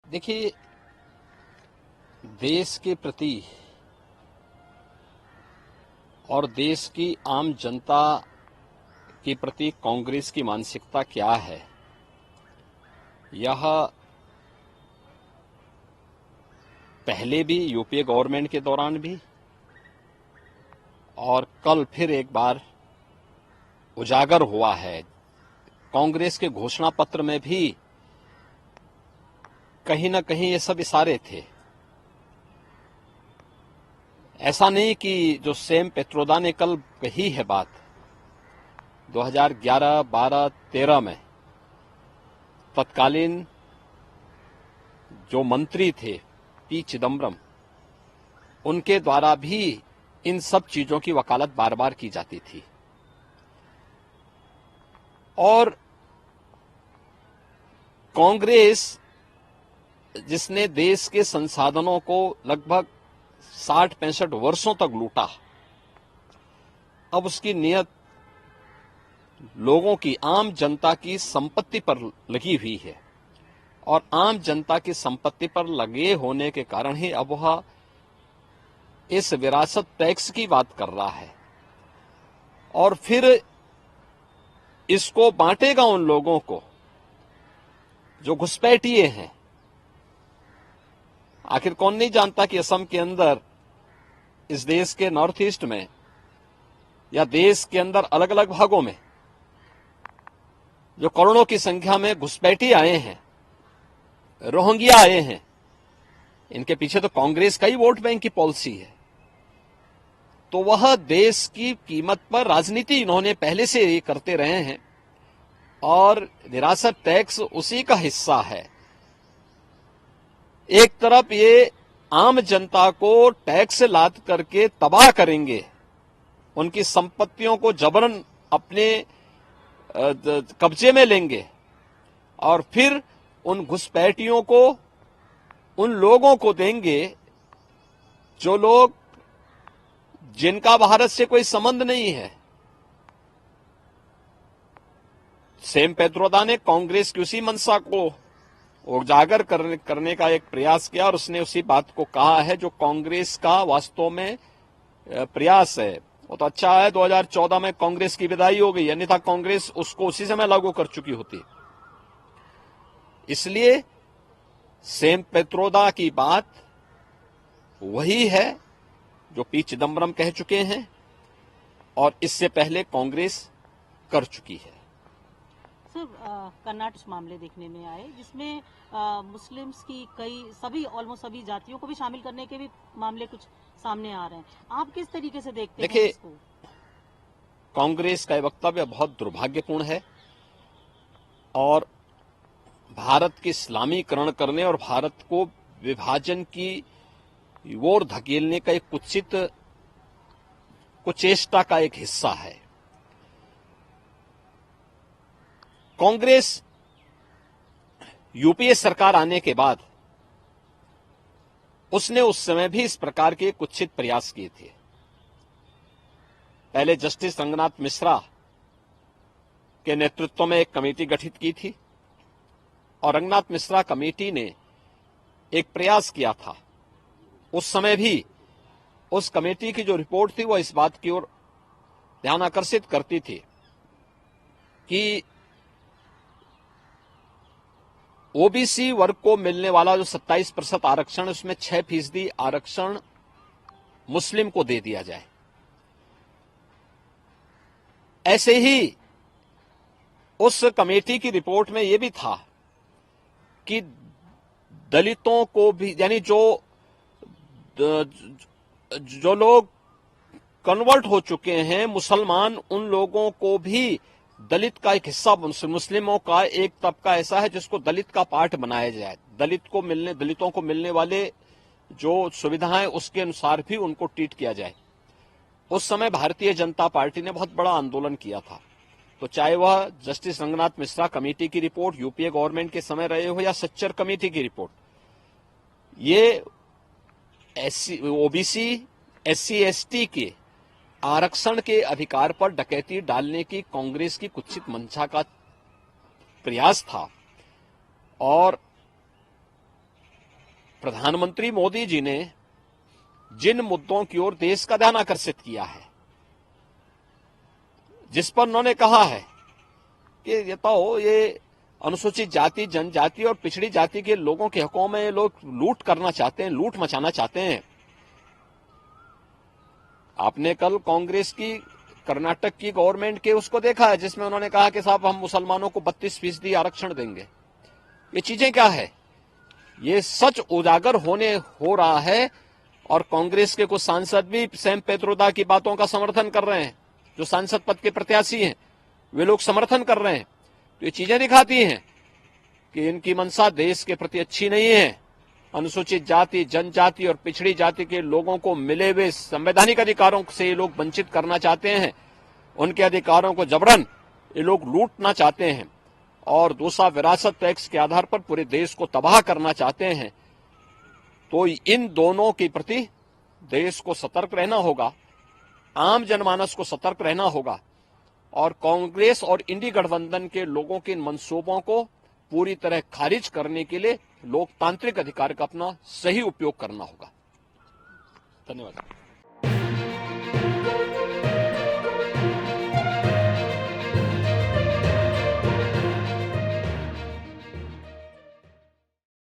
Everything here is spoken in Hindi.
देखिए, देश के प्रति और देश की आम जनता के प्रति कांग्रेस की मानसिकता क्या है, यह पहले भी यूपीए गवर्नमेंट के दौरान भी और कल फिर एक बार उजागर हुआ है। कांग्रेस के घोषणा पत्र में भी कहीं न कहीं ये सब इशारे थे। ऐसा नहीं कि जो सैम पेत्रोदा ने कल कही है बात 2011, 12, 13 में तत्कालीन जो मंत्री थे पी चिदम्बरम, उनके द्वारा भी इन सब चीजों की वकालत बार बार की जाती थी। और कांग्रेस जिसने देश के संसाधनों को लगभग 60-65 वर्षों तक लूटा, अब उसकी नियत लोगों की, आम जनता की संपत्ति पर लगी हुई है और आम जनता की संपत्ति पर लगे होने के कारण ही अब वह इस विरासत टैक्स की बात कर रहा है और फिर इसको बांटेगा उन लोगों को जो घुसपैठिए हैं। आखिर कौन नहीं जानता कि असम के अंदर, इस देश के नॉर्थ ईस्ट में या देश के अंदर अलग अलग भागों में जो करोड़ों की संख्या में घुसपैठी आए हैं, रोहिंग्या आए हैं, इनके पीछे तो कांग्रेस का ही वोट बैंक की पॉलिसी है। तो वह देश की कीमत पर राजनीति इन्होंने पहले से ही करते रहे हैं और विरासत टैक्स उसी का हिस्सा है। एक तरफ ये आम जनता को टैक्स लाद करके तबाह करेंगे, उनकी संपत्तियों को जबरन अपने कब्जे में लेंगे और फिर उन घुसपैठियों को, उन लोगों को देंगे जो लोग, जिनका भारत से कोई संबंध नहीं है। सैम पेत्रोदा ने कांग्रेस की उसी मंशा को उजागर करने का एक प्रयास किया और उसने उसी बात को कहा है जो कांग्रेस का वास्तव में प्रयास है। वो तो अच्छा है 2014 में कांग्रेस की विदाई हो गई, अन्यथा कांग्रेस उसको उसी समय लागू कर चुकी होती। इसलिए सैम पेत्रोदा की बात वही है जो पी चिदम्बरम कह चुके हैं और इससे पहले कांग्रेस कर चुकी है। सर, कर्नाटक मामले देखने में आए जिसमें मुस्लिम्स की ऑलमोस्ट सभी जातियों को भी शामिल करने के भी मामले कुछ सामने आ रहे हैं। आप किस तरीके से देखते हैं इसको? कांग्रेस का वक्तव्य बहुत दुर्भाग्यपूर्ण है और भारत के इस्लामीकरण करने और भारत को विभाजन की ओर धकेलने का एक कुचेष्टा का एक हिस्सा है। कांग्रेस यूपीए सरकार आने के बाद उसने उस समय भी इस प्रकार के कुत्सित प्रयास किए थे। पहले जस्टिस रंगनाथ मिश्रा के नेतृत्व में एक कमेटी गठित की थी और रंगनाथ मिश्रा कमेटी ने एक प्रयास किया था। उस समय भी उस कमेटी की जो रिपोर्ट थी वह इस बात की ओर ध्यान आकर्षित करती थी कि ओबीसी वर्ग को मिलने वाला जो 27% आरक्षण, उसमें 6% आरक्षण मुस्लिम को दे दिया जाए। ऐसे ही उस कमेटी की रिपोर्ट में यह भी था कि दलितों को भी, यानी जो लोग कन्वर्ट हो चुके हैं मुसलमान, उन लोगों को भी दलित का एक हिस्सा, मुस्लिमों का एक तबका ऐसा है जिसको दलित का पार्ट बनाया जाए। दलितों को मिलने वाले जो सुविधाएं उसके अनुसार भी उनको ट्रीट किया जाए। उस समय भारतीय जनता पार्टी ने बहुत बड़ा आंदोलन किया था। तो चाहे वह जस्टिस रंगनाथ मिश्रा कमेटी की रिपोर्ट यूपीए गवर्नमेंट के समय रहे हो या सच्चर कमेटी की रिपोर्ट, ये ओबीसी, एससी, एसटी के आरक्षण के अधिकार पर डकैती डालने की कांग्रेस की कुत्सित मंशा का प्रयास था। और प्रधानमंत्री मोदी जी ने जिन मुद्दों की ओर देश का ध्यान आकर्षित किया है, जिस पर उन्होंने कहा है कि ये अनुसूचित जाति, जनजाति और पिछड़ी जाति के लोगों के हकों में ये लोग लूट करना चाहते हैं, लूट मचाना चाहते हैं। आपने कल कांग्रेस की कर्नाटक की गवर्नमेंट के उसको देखा है, जिसमें उन्होंने कहा कि साहब हम मुसलमानों को 32% आरक्षण देंगे। ये चीजें क्या है? ये सच उजागर हो रहा है और कांग्रेस के कुछ सांसद भी सैम पेत्रोदा की बातों का समर्थन कर रहे हैं। जो सांसद पद के प्रत्याशी हैं वे लोग समर्थन कर रहे हैं। तो ये चीजें दिखाती हैं कि इनकी मंशा देश के प्रति अच्छी नहीं है। अनुसूचित जाति, जनजाति और पिछड़ी जाति के लोगों को मिले हुए संवैधानिक अधिकारों से ये लोग वंचित करना चाहते हैं। उनके अधिकारों को जबरन ये लोग लूटना चाहते हैं और दूसरा विरासत टैक्स के आधार पर पूरे देश को तबाह करना चाहते हैं। तो इन दोनों के प्रति देश को सतर्क रहना होगा, आम जनमानस को सतर्क रहना होगा और कांग्रेस और इंडी गठबंधन के लोगों के इन मंसूबों को पूरी तरह खारिज करने के लिए लोकतांत्रिक अधिकार का अपना सही उपयोग करना होगा। धन्यवाद।